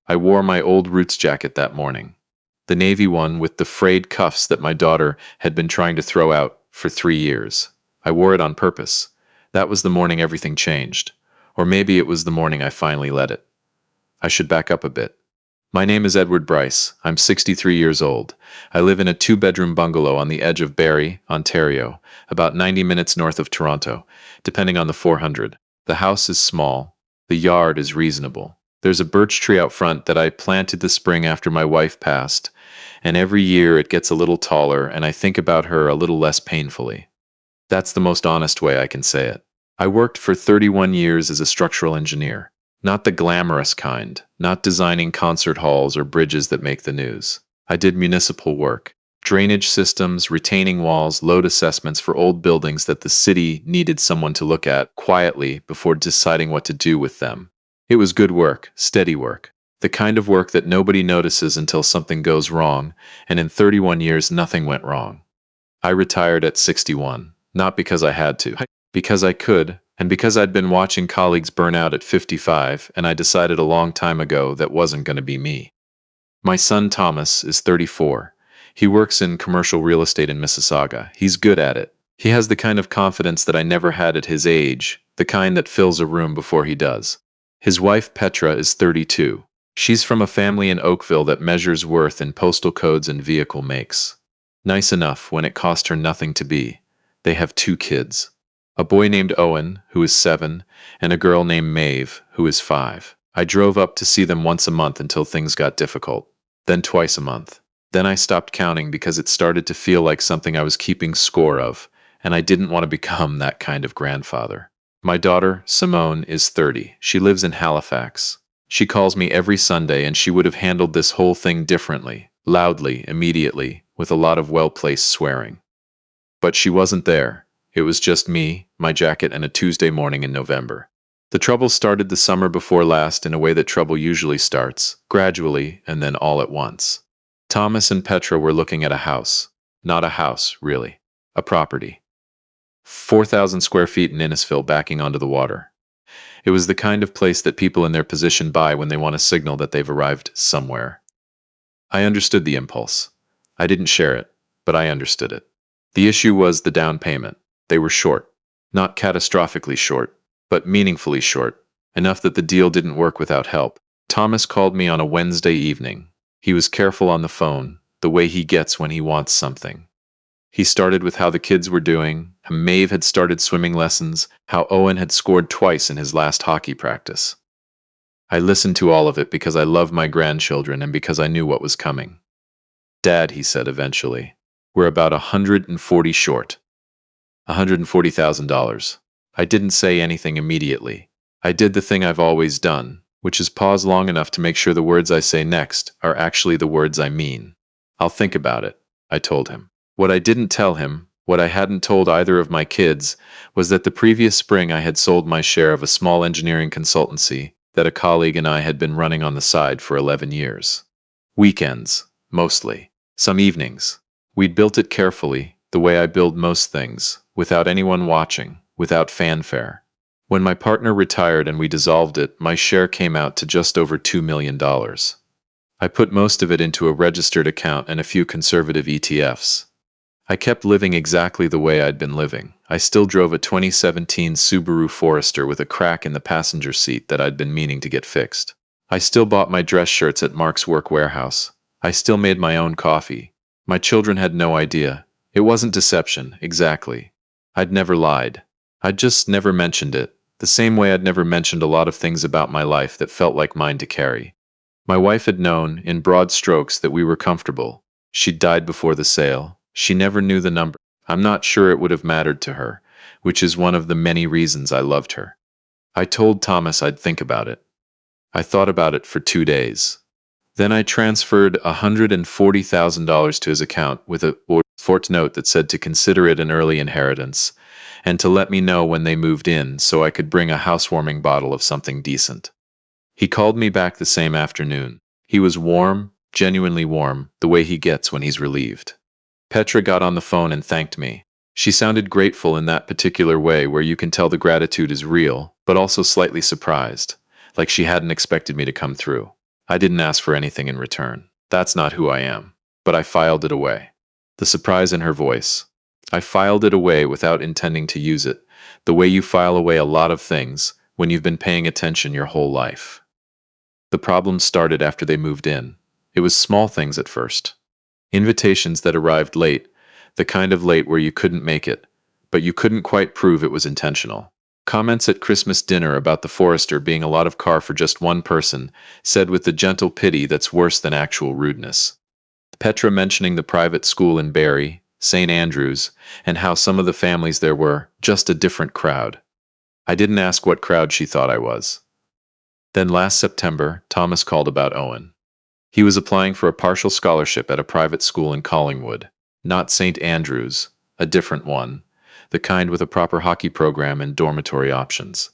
I wore my old Roots jacket that morning. The navy one with the frayed cuffs that my daughter had been trying to throw out for 3 years. I wore it on purpose. That was the morning everything changed. Or maybe it was the morning I finally let it. I should back up a bit. My name is Edward Bryce. I'm 63 years old. I live in a two-bedroom bungalow on the edge of Barrie, Ontario, about 90 minutes north of Toronto, depending on the 400. The house is small. The yard is reasonable. There's a birch tree out front that I planted the spring after my wife passed, and every year it gets a little taller and I think about her a little less painfully. That's the most honest way I can say it. I worked for 31 years as a structural engineer. Not the glamorous kind, not designing concert halls or bridges that make the news. I did municipal work. Drainage systems, retaining walls, load assessments for old buildings that the city needed someone to look at quietly before deciding what to do with them. It was good work, steady work. The kind of work that nobody notices until something goes wrong, and in 31 years nothing went wrong. I retired at 61, not because I had to, because I could, and because I'd been watching colleagues burn out at 55, and I decided a long time ago that wasn't going to be me. My son Thomas is 34. He works in commercial real estate in Mississauga. He's good at it. He has the kind of confidence that I never had at his age, the kind that fills a room before he does. His wife Petra is 32. She's from a family in Oakville that measures worth in postal codes and vehicle makes. Nice enough when it cost her nothing to be. They have 2 kids. A boy named Owen, who is 7, and a girl named Maeve, who is 5. I drove up to see them once a month until things got difficult, then twice a month. Then I stopped counting because it started to feel like something I was keeping score of, and I didn't want to become that kind of grandfather. My daughter, Simone, is 30. She lives in Halifax. She calls me every Sunday, and she would have handled this whole thing differently, loudly, immediately, with a lot of well-placed swearing. But she wasn't there. It was just me, my jacket, and a Tuesday morning in November. The trouble started the summer before last in a way that trouble usually starts, gradually and then all at once. Thomas and Petra were looking at a house. Not a house, really. A property. 4,000 square feet in Innisfil backing onto the water. It was the kind of place that people in their position buy when they want to signal that they've arrived somewhere. I understood the impulse. I didn't share it, but I understood it. The issue was the down payment. They were short. Not catastrophically short, but meaningfully short. Enough that the deal didn't work without help. Thomas called me on a Wednesday evening. He was careful on the phone, the way he gets when he wants something. He started with how the kids were doing, how Maeve had started swimming lessons, how Owen had scored twice in his last hockey practice. I listened to all of it because I love my grandchildren and because I knew what was coming. Dad, he said eventually, we're about 140 short. $140,000. I didn't say anything immediately. I did the thing I've always done, which is pause long enough to make sure the words I say next are actually the words I mean. I'll think about it, I told him. What I didn't tell him, what I hadn't told either of my kids, was that the previous spring I had sold my share of a small engineering consultancy that a colleague and I had been running on the side for 11 years. Weekends, mostly. Some evenings. We'd built it carefully, the way I build most things, without anyone watching, without fanfare. When my partner retired and we dissolved it, my share came out to just over $2 million. I put most of it into a registered account and a few conservative ETFs. I kept living exactly the way I'd been living. I still drove a 2017 Subaru Forester with a crack in the passenger seat that I'd been meaning to get fixed. I still bought my dress shirts at Mark's Work Wearhouse. I still made my own coffee. My children had no idea. It wasn't deception, exactly. I'd never lied. I'd just never mentioned it, the same way I'd never mentioned a lot of things about my life that felt like mine to carry. My wife had known, in broad strokes, that we were comfortable. She'd died before the sale. She never knew the number. I'm not sure it would have mattered to her, which is one of the many reasons I loved her. I told Thomas I'd think about it. I thought about it for 2 days. Then I transferred $140,000 to his account with a fort note that said to consider it an early inheritance, and to let me know when they moved in so I could bring a housewarming bottle of something decent. He called me back the same afternoon. He was warm, genuinely warm, the way he gets when he's relieved. Petra got on the phone and thanked me. She sounded grateful in that particular way where you can tell the gratitude is real, but also slightly surprised, like she hadn't expected me to come through. I didn't ask for anything in return. That's not who I am. But I filed it away. The surprise in her voice. I filed it away without intending to use it, the way you file away a lot of things when you've been paying attention your whole life. The problem started after they moved in. It was small things at first. Invitations that arrived late, the kind of late where you couldn't make it, but you couldn't quite prove it was intentional. Comments at Christmas dinner about the Forester being a lot of car for just one person, said with the gentle pity that's worse than actual rudeness. Petra mentioning the private school in Barrie, St. Andrews, and how some of the families there were just a different crowd. I didn't ask what crowd she thought I was. Then last September, Thomas called about Owen. He was applying for a partial scholarship at a private school in Collingwood, not St. Andrews, a different one, the kind with a proper hockey program and dormitory options.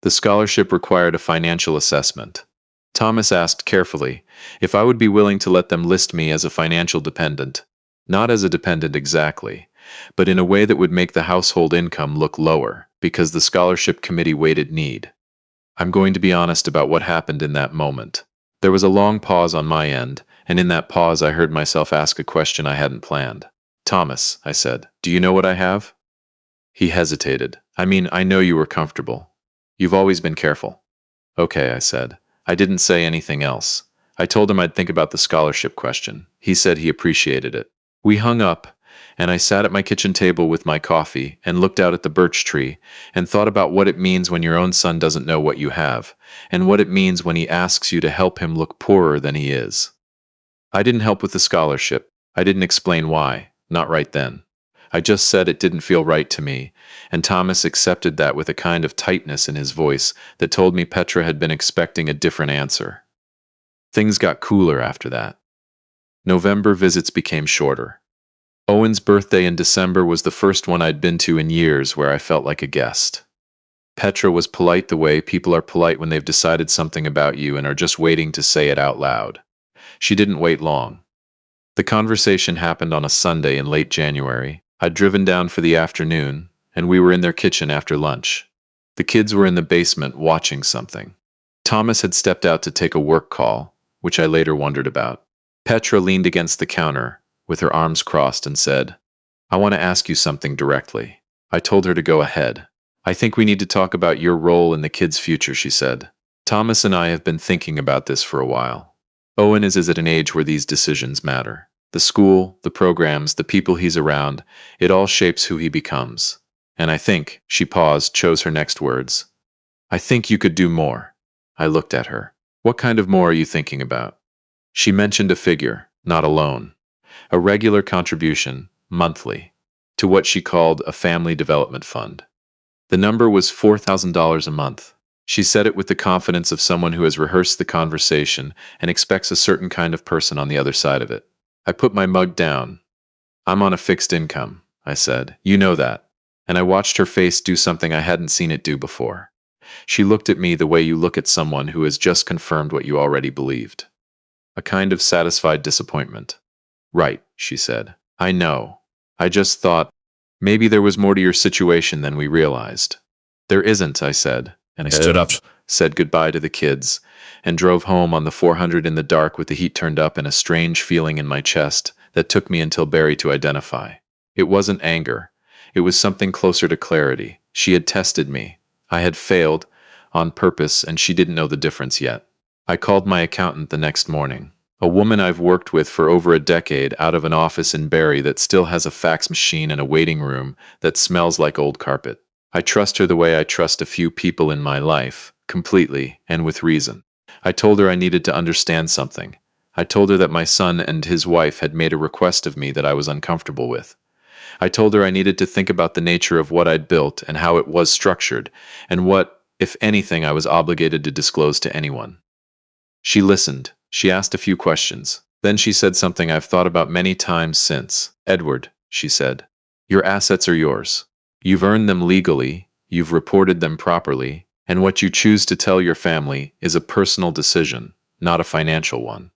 The scholarship required a financial assessment. Thomas asked carefully if I would be willing to let them list me as a financial dependent, not as a dependent exactly, but in a way that would make the household income look lower, because the scholarship committee weighted need. I'm going to be honest about what happened in that moment. There was a long pause on my end, and in that pause I heard myself ask a question I hadn't planned. Thomas, I said, do you know what I have? He hesitated. I mean, I know you were comfortable. You've always been careful. Okay, I said. I didn't say anything else. I told him I'd think about the scholarship question. He said he appreciated it. We hung up, and I sat at my kitchen table with my coffee and looked out at the birch tree and thought about what it means when your own son doesn't know what you have, and what it means when he asks you to help him look poorer than he is. I didn't help with the scholarship. I didn't explain why, not right then. I just said it didn't feel right to me, and Thomas accepted that with a kind of tightness in his voice that told me Petra had been expecting a different answer. Things got cooler after that. November visits became shorter. Owen's birthday in December was the first one I'd been to in years where I felt like a guest. Petra was polite the way people are polite when they've decided something about you and are just waiting to say it out loud. She didn't wait long. The conversation happened on a Sunday in late January. I'd driven down for the afternoon, and we were in their kitchen after lunch. The kids were in the basement watching something. Thomas had stepped out to take a work call, which I later wondered about. Petra leaned against the counter, with her arms crossed, and said, I want to ask you something directly. I told her to go ahead. I think we need to talk about your role in the kids' future, she said. Thomas and I have been thinking about this for a while. Owen is at an age where these decisions matter. The school, the programs, the people he's around, it all shapes who he becomes. And I think, she paused, chose her next words. I think you could do more. I looked at her. What kind of more are you thinking about? She mentioned a figure, not a loan. A regular contribution, monthly, to what she called a family development fund. The number was $4,000 a month. She said it with the confidence of someone who has rehearsed the conversation and expects a certain kind of person on the other side of it. I put my mug down. I'm on a fixed income, I said. You know that. And I watched her face do something I hadn't seen it do before. She looked at me the way you look at someone who has just confirmed what you already believed. A kind of satisfied disappointment. Right, she said. I know. I just thought, maybe there was more to your situation than we realized. There isn't, I said, and I stood up, said goodbye to the kids, and drove home on the 400 in the dark with the heat turned up and a strange feeling in my chest that took me until Barrie to identify. It wasn't anger. It was something closer to clarity. She had tested me. I had failed, on purpose, and she didn't know the difference yet. I called my accountant the next morning. A woman I've worked with for over a decade out of an office in Barrie that still has a fax machine and a waiting room that smells like old carpet. I trust her the way I trust a few people in my life, completely, and with reason. I told her I needed to understand something. I told her that my son and his wife had made a request of me that I was uncomfortable with. I told her I needed to think about the nature of what I'd built and how it was structured, and what, if anything, I was obligated to disclose to anyone. She listened. She asked a few questions. Then she said something I've thought about many times since. Edward, she said, your assets are yours. You've earned them legally, you've reported them properly, and what you choose to tell your family is a personal decision, not a financial one.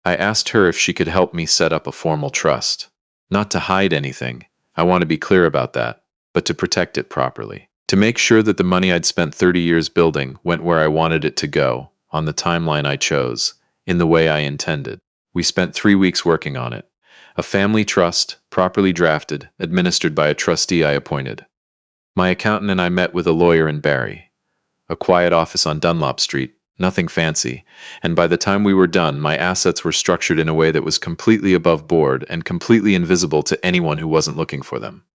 I asked her if she could help me set up a formal trust. Not to hide anything, I want to be clear about that, but to protect it properly. To make sure that the money I'd spent 30 years building went where I wanted it to go, on the timeline I chose, in the way I intended. We spent 3 weeks working on it. A family trust, properly drafted, administered by a trustee I appointed. My accountant and I met with a lawyer in Barrie, a quiet office on Dunlop Street, nothing fancy, and by the time we were done, my assets were structured in a way that was completely above board and completely invisible to anyone who wasn't looking for them.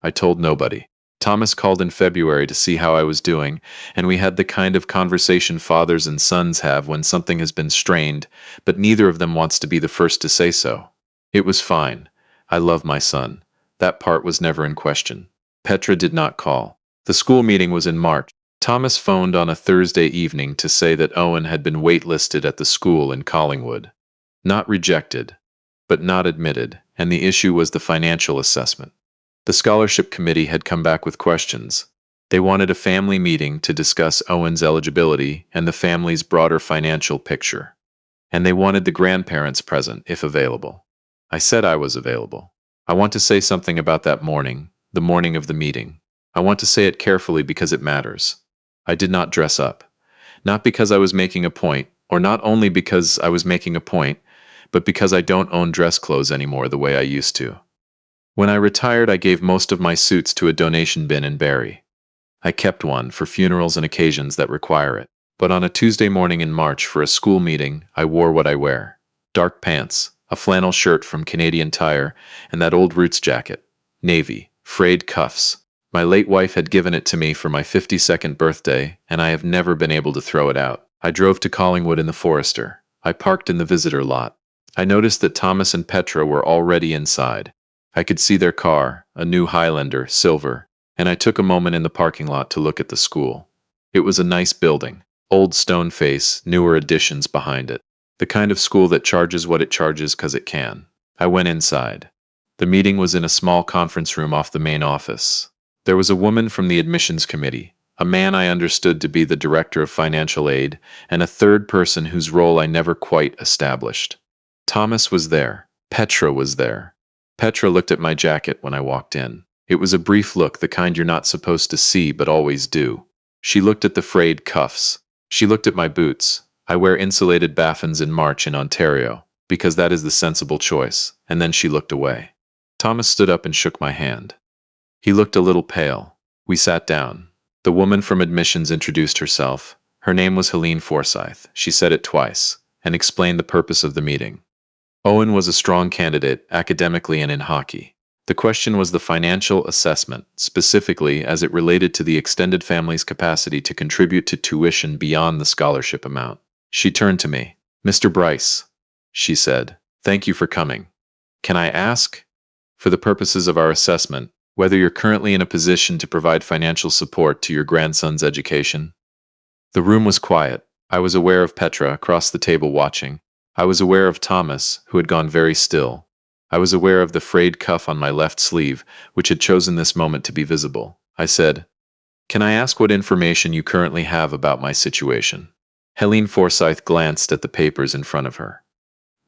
I told nobody. Thomas called in February to see how I was doing, and we had the kind of conversation fathers and sons have when something has been strained, but neither of them wants to be the first to say so. It was fine. I love my son. That part was never in question. Petra did not call. The school meeting was in March. Thomas phoned on a Thursday evening to say that Owen had been waitlisted at the school in Collingwood. Not rejected, but not admitted, and the issue was the financial assessment. The scholarship committee had come back with questions. They wanted a family meeting to discuss Owen's eligibility and the family's broader financial picture. And they wanted the grandparents present, if available. I said I was available. I want to say something about that morning, the morning of the meeting. I want to say it carefully because it matters. I did not dress up. Not because I was making a point, or not only because I was making a point, but because I don't own dress clothes anymore the way I used to. When I retired, I gave most of my suits to a donation bin in Barrie. I kept one for funerals and occasions that require it. But on a Tuesday morning in March for a school meeting, I wore what I wear. Dark pants, a flannel shirt from Canadian Tire, and that old Roots jacket. Navy, frayed cuffs. My late wife had given it to me for my 52nd birthday, and I have never been able to throw it out. I drove to Collingwood in the Forester. I parked in the visitor lot. I noticed that Thomas and Petra were already inside. I could see their car, a new Highlander, silver, and I took a moment in the parking lot to look at the school. It was a nice building, old stone face, newer additions behind it. The kind of school that charges what it charges because it can. I went inside. The meeting was in a small conference room off the main office. There was a woman from the admissions committee, a man I understood to be the director of financial aid, and a third person whose role I never quite established. Thomas was there. Petra was there. Petra looked at my jacket when I walked in. It was a brief look, the kind you're not supposed to see but always do. She looked at the frayed cuffs. She looked at my boots. I wear insulated Baffins in March in Ontario, because that is the sensible choice, and then she looked away. Thomas stood up and shook my hand. He looked a little pale. We sat down. The woman from admissions introduced herself. Her name was Helene Forsyth. She said it twice, and explained the purpose of the meeting. Owen was a strong candidate, academically and in hockey. The question was the financial assessment, specifically as it related to the extended family's capacity to contribute to tuition beyond the scholarship amount. She turned to me. "Mr. Bryce," she said, "thank you for coming. Can I ask, for the purposes of our assessment, whether you're currently in a position to provide financial support to your grandson's education?" The room was quiet. I was aware of Petra across the table watching. I was aware of Thomas, who had gone very still. I was aware of the frayed cuff on my left sleeve, which had chosen this moment to be visible. I said, "Can I ask what information you currently have about my situation?" Helene Forsyth glanced at the papers in front of her.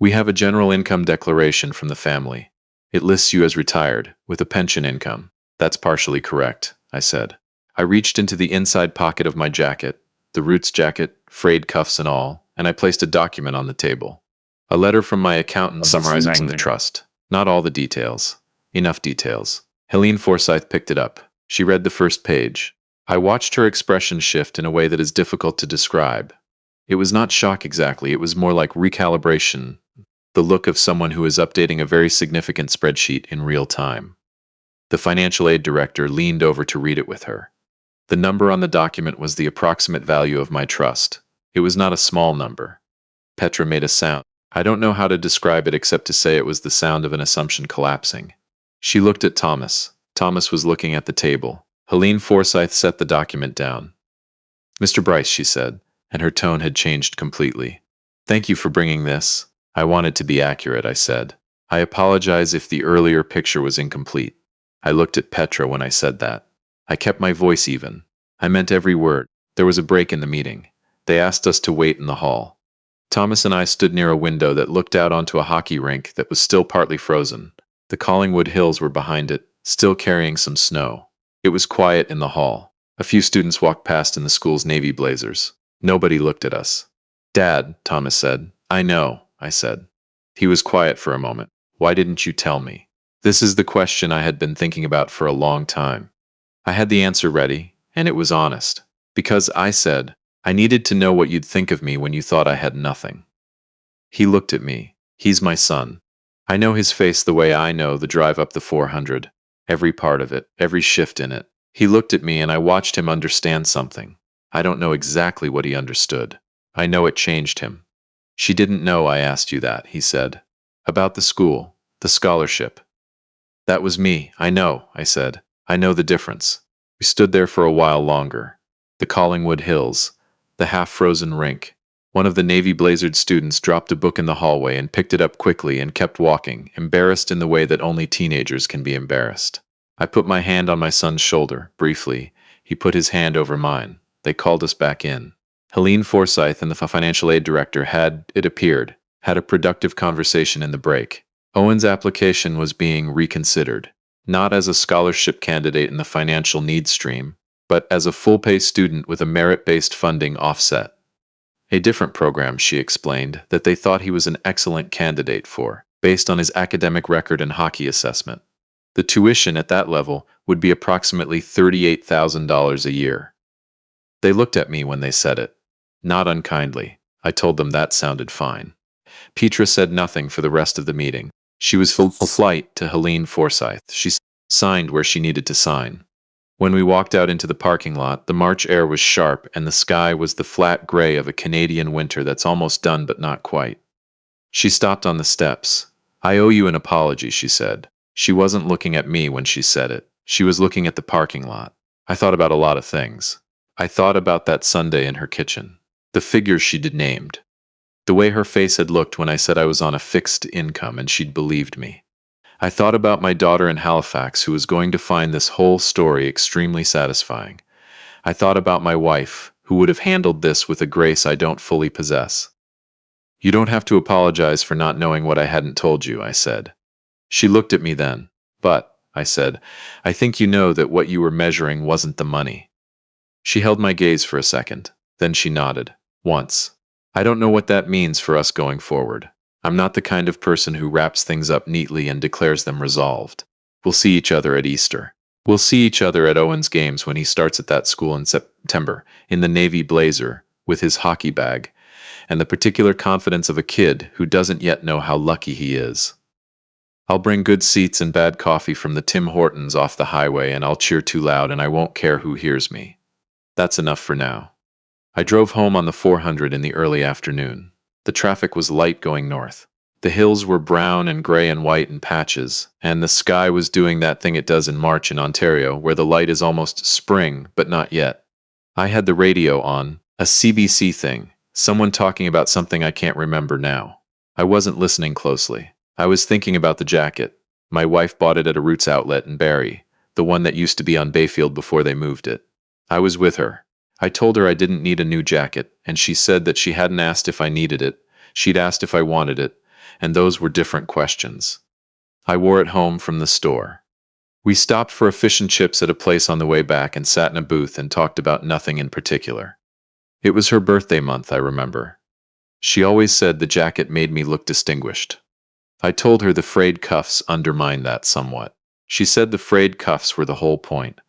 "We have a general income declaration from the family. It lists you as retired, with a pension income." "That's partially correct," I said. I reached into the inside pocket of my jacket, the Roots jacket, frayed cuffs and all, and I placed a document on the table. A letter from my accountant summarizing the trust. Not all the details. Enough details. Helene Forsyth picked it up. She read the first page. I watched her expression shift in a way that is difficult to describe. It was not shock exactly, it was more like recalibration, the look of someone who is updating a very significant spreadsheet in real time. The financial aid director leaned over to read it with her. The number on the document was the approximate value of my trust. It was not a small number. Petra made a sound. I don't know how to describe it except to say it was the sound of an assumption collapsing. She looked at Thomas. Thomas was looking at the table. Helene Forsyth set the document down. "Mr. Bryce," she said, and her tone had changed completely. "Thank you for bringing this. I wanted to be accurate," I said. "I apologize if the earlier picture was incomplete." I looked at Petra when I said that. I kept my voice even. I meant every word. There was a break in the meeting. They asked us to wait in the hall. Thomas and I stood near a window that looked out onto a hockey rink that was still partly frozen. The Collingwood hills were behind it, still carrying some snow. It was quiet in the hall. A few students walked past in the school's navy blazers. Nobody looked at us. "Dad," Thomas said, I know, I said. He was quiet for a moment. Why didn't you tell me? This is the question I had been thinking about for a long time. I had the answer ready, and it was honest. Because I said, I needed to know what you'd think of me when you thought I had nothing. He looked at me. He's my son. I know his face the way I know the drive up the 400. Every part of it, every shift in it. He looked at me and I watched him understand something. I don't know exactly what he understood. I know it changed him. She didn't know I asked you that, he said. About the school, the scholarship. That was me, I know, I said. I know the difference. We stood there for a while longer. The Collingwood Hills, the half-frozen rink. One of the navy-blazered students dropped a book in the hallway and picked it up quickly and kept walking, embarrassed in the way that only teenagers can be embarrassed. I put my hand on my son's shoulder, briefly. He put his hand over mine. They called us back in. Helene Forsyth and the financial aid director had, it appeared, had a productive conversation in the break. Owen's application was being reconsidered, not as a scholarship candidate in the financial needs stream, but as a full-pay student with a merit-based funding offset. A different program, she explained, that they thought he was an excellent candidate for, based on his academic record and hockey assessment. The tuition at that level would be approximately $38,000 a year. They looked at me when they said it. Not unkindly. I told them that sounded fine. Petra said nothing for the rest of the meeting. She was full flight to Helene Forsyth. She signed where she needed to sign. When we walked out into the parking lot, the March air was sharp and the sky was the flat gray of a Canadian winter that's almost done but not quite. She stopped on the steps. I owe you an apology, she said. She wasn't looking at me when she said it. She was looking at the parking lot. I thought about a lot of things. I thought about that Sunday in her kitchen. The figures she'd named. The way her face had looked when I said I was on a fixed income and she'd believed me. I thought about my daughter in Halifax who was going to find this whole story extremely satisfying. I thought about my wife, who would have handled this with a grace I don't fully possess. You don't have to apologize for not knowing what I hadn't told you, I said. She looked at me then. But, I said, I think you know that what you were measuring wasn't the money. She held my gaze for a second. Then she nodded. Once. I don't know what that means for us going forward. I'm not the kind of person who wraps things up neatly and declares them resolved. We'll see each other at Easter. We'll see each other at Owen's games when he starts at that school in September, in the navy blazer, with his hockey bag, and the particular confidence of a kid who doesn't yet know how lucky he is. I'll bring good seats and bad coffee from the Tim Hortons off the highway, and I'll cheer too loud and I won't care who hears me. That's enough for now. I drove home on the 400 in the early afternoon. The traffic was light going north. The hills were brown and gray and white in patches, and the sky was doing that thing it does in March in Ontario, where the light is almost spring, but not yet. I had the radio on, a CBC thing, someone talking about something I can't remember now. I wasn't listening closely. I was thinking about the jacket. My wife bought it at a Roots outlet in Barrie, the one that used to be on Bayfield before they moved it. I was with her. I told her I didn't need a new jacket, and she said that she hadn't asked if I needed it. She'd asked if I wanted it, and those were different questions. I wore it home from the store. We stopped for a fish and chips at a place on the way back and sat in a booth and talked about nothing in particular. It was her birthday month, I remember. She always said the jacket made me look distinguished. I told her the frayed cuffs undermined that somewhat. She said the frayed cuffs were the whole point.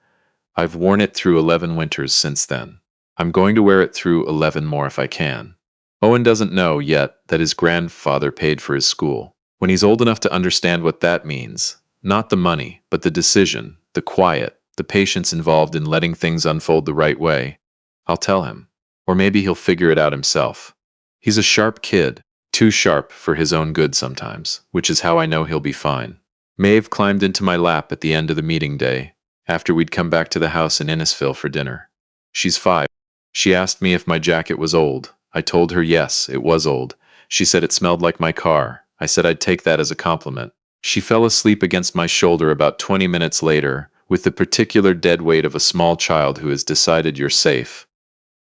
I've worn it through 11 winters since then. I'm going to wear it through 11 more if I can. Owen doesn't know yet that his grandfather paid for his school. When he's old enough to understand what that means, not the money, but the decision, the quiet, the patience involved in letting things unfold the right way, I'll tell him. Or maybe he'll figure it out himself. He's a sharp kid, too sharp for his own good sometimes, which is how I know he'll be fine. Maeve climbed into my lap at the end of the meeting day, after we'd come back to the house in Innisfil for dinner. She's 5. She asked me if my jacket was old. I told her yes, it was old. She said it smelled like my car. I said I'd take that as a compliment. She fell asleep against my shoulder about 20 minutes later, with the particular dead weight of a small child who has decided you're safe.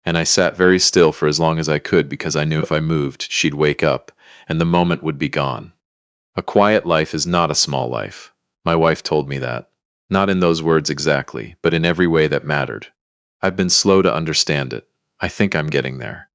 And I sat very still for as long as I could because I knew if I moved, she'd wake up, and the moment would be gone. A quiet life is not a small life. My wife told me that. Not in those words exactly, but in every way that mattered. I've been slow to understand it. I think I'm getting there.